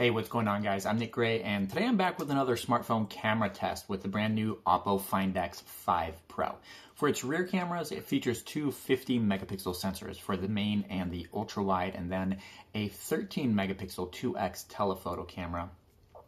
Hey, what's going on, guys? I'm Nick Gray, and today I'm back with another smartphone camera test with the brand new Oppo Find X5 Pro. For its rear cameras, it features two 50 megapixel sensors for the main and the ultra wide, and then a 13 megapixel 2x telephoto camera.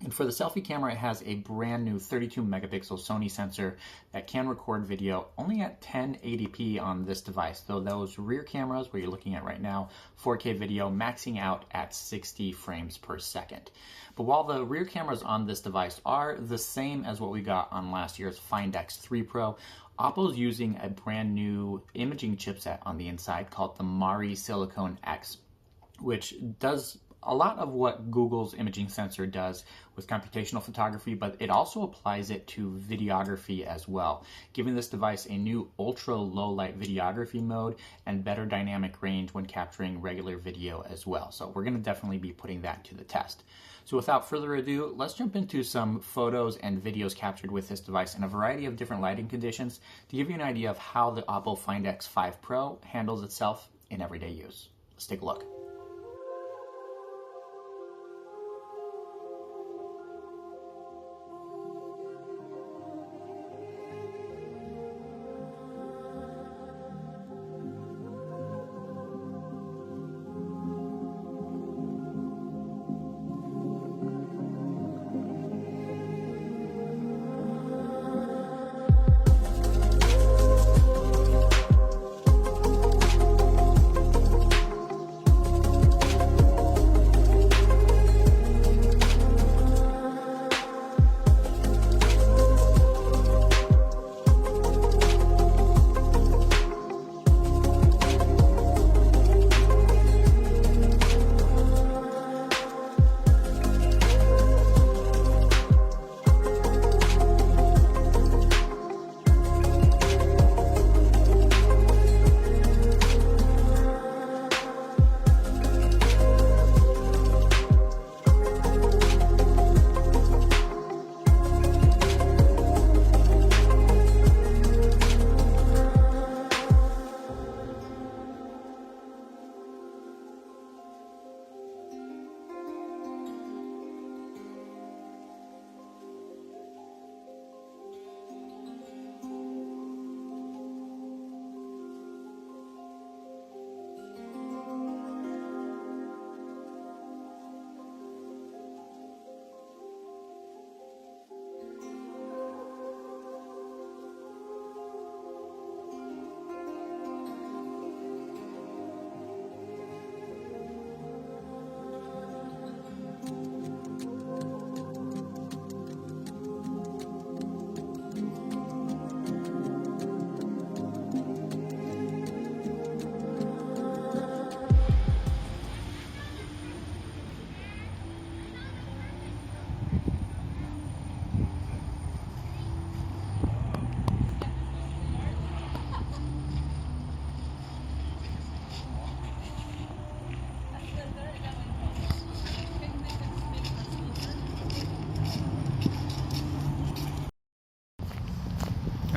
And for the selfie camera, it has a brand new 32 megapixel Sony sensor that can record video only at 1080p on this device, though those rear cameras, what you're looking at right now, 4K video maxing out at 60 frames per second. But while the rear cameras on this device are the same as what we got on last year's Find X3 Pro, Oppo's using a brand new imaging chipset on the inside called the Mari Silicon X, which does a lot of what Google's imaging sensor does with computational photography, but it also applies it to videography as well, giving this device a new ultra low light videography mode and better dynamic range when capturing regular video as well. So we're going to definitely be putting that to the test. So without further ado, let's jump into some photos and videos captured with this device in a variety of different lighting conditions to give you an idea of how the Oppo Find X5 Pro handles itself in everyday use. Let's take a look.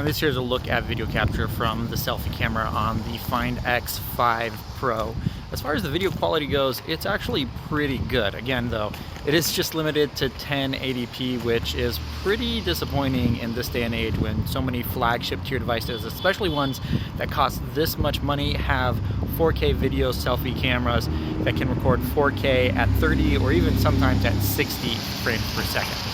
And this here's a look at video capture from the selfie camera on the Find X5 Pro. As far as the video quality goes, it's actually pretty good. Again, though, it is just limited to 1080p, which is pretty disappointing in this day and age when so many flagship tier devices, especially ones that cost this much money, have 4K video selfie cameras that can record 4K at 30 or even sometimes at 60 frames per second.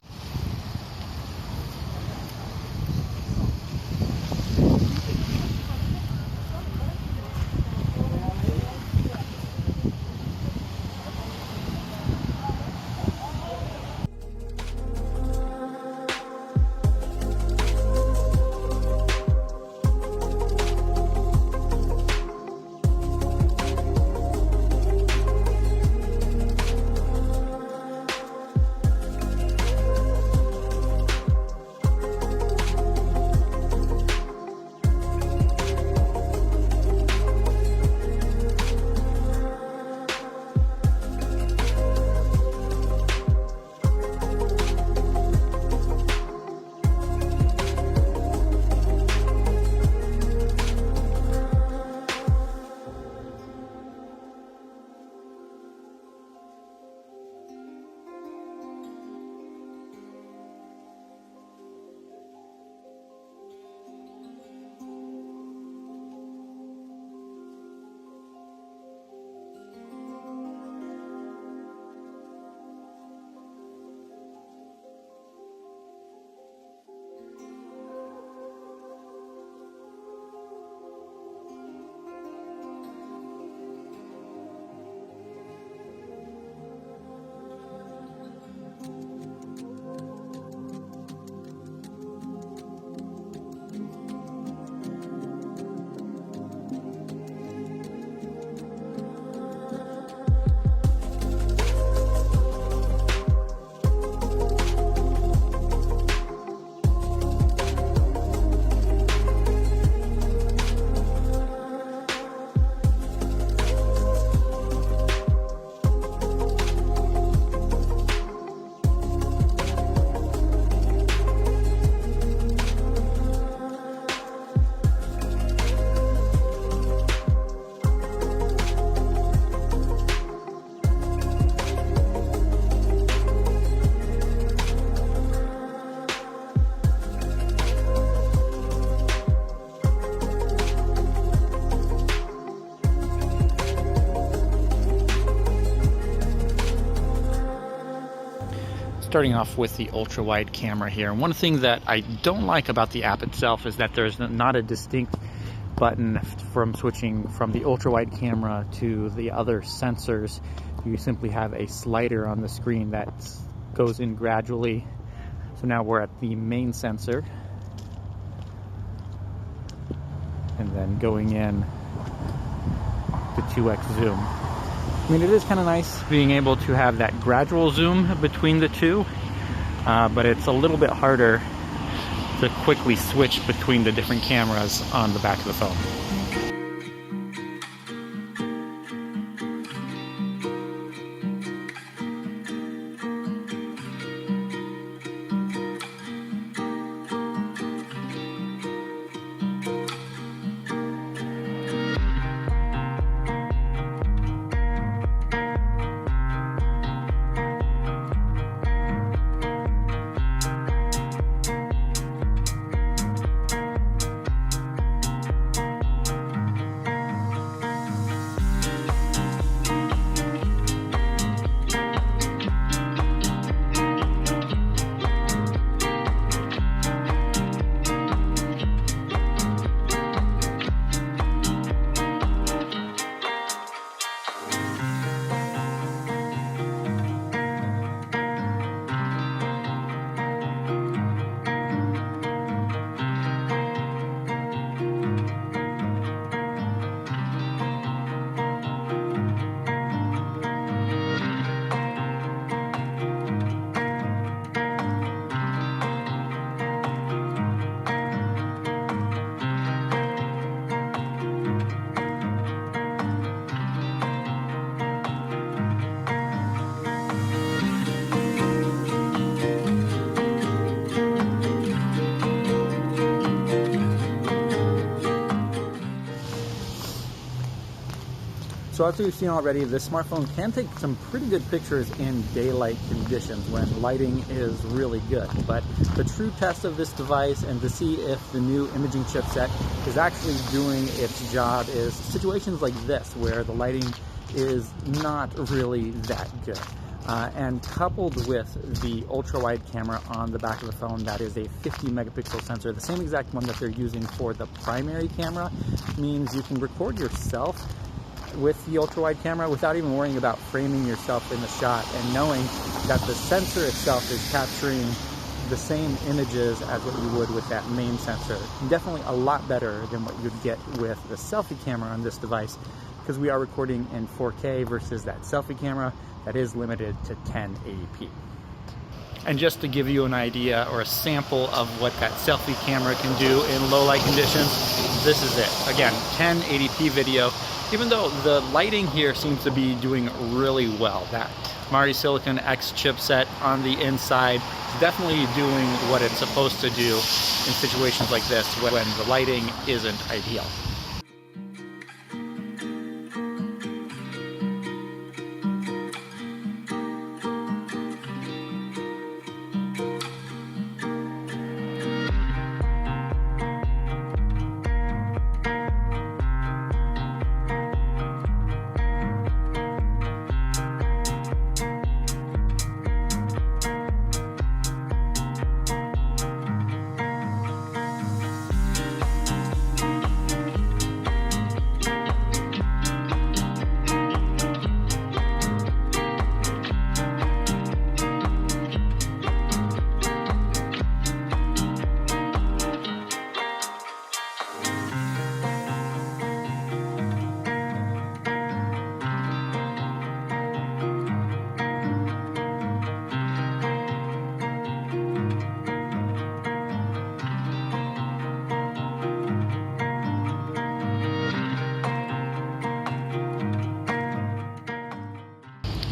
Starting off with the ultra wide camera here. One thing that I don't like about the app itself is that there's not a distinct button from switching from the ultra wide camera to the other sensors. You simply have a slider on the screen that goes in gradually. So now we're at the main sensor, and then going in to 2x zoom. I mean, it is kind of nice being able to have that gradual zoom between the two, but it's a little bit harder to quickly switch between the different cameras on the back of the phone. So as you've seen already, this smartphone can take some pretty good pictures in daylight conditions when lighting is really good. But the true test of this device and to see if the new imaging chipset is actually doing its job is situations like this, where the lighting is not really that good. And coupled with the ultra-wide camera on the back of the phone, that is a 50 megapixel sensor, the same exact one that they're using for the primary camera, means you can record yourself with the ultra-wide camera without even worrying about framing yourself in the shot, and knowing that the sensor itself is capturing the same images as what you would with that main sensor. Definitely a lot better than what you'd get with the selfie camera on this device, because we are recording in 4K versus that selfie camera that is limited to 1080p. And just to give you an idea or a sample of what that selfie camera can do in low light conditions, this is it. Again, 1080p video. Even though the lighting here seems to be doing really well, that Mari Silicon X chipset on the inside is definitely doing what it's supposed to do in situations like this when the lighting isn't ideal.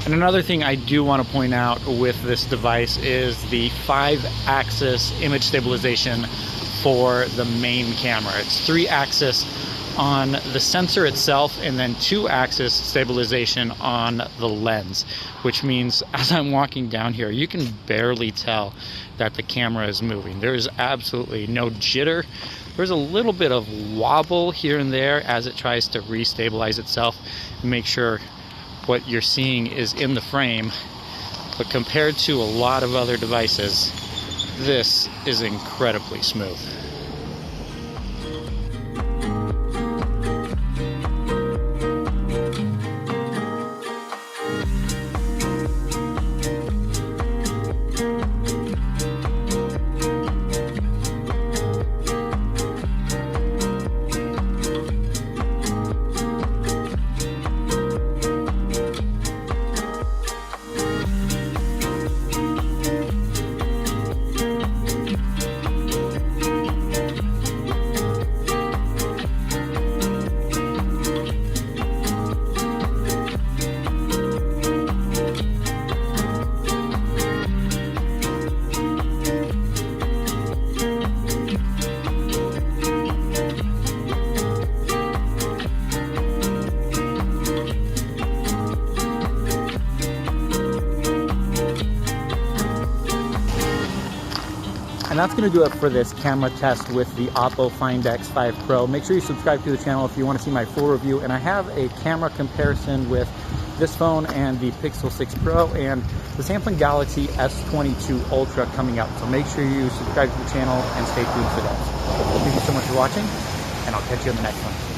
And another thing I do want to point out with this device is the 5-axis image stabilization for the main camera. It's 3-axis on the sensor itself and then 2-axis stabilization on the lens, which means as I'm walking down here, you can barely tell that the camera is moving. There's absolutely no jitter. There's a little bit of wobble here and there as it tries to restabilize itself and make sure what you're seeing is in the frame, but compared to a lot of other devices, this is incredibly smooth. And that's going to do it for this camera test with the Oppo Find X5 Pro. Make sure you subscribe to the channel if you want to see my full review. And I have a camera comparison with this phone and the Pixel 6 Pro and the Samsung Galaxy S22 Ultra coming up. So make sure you subscribe to the channel and stay tuned for those. Thank you so much for watching, and I'll catch you in the next one.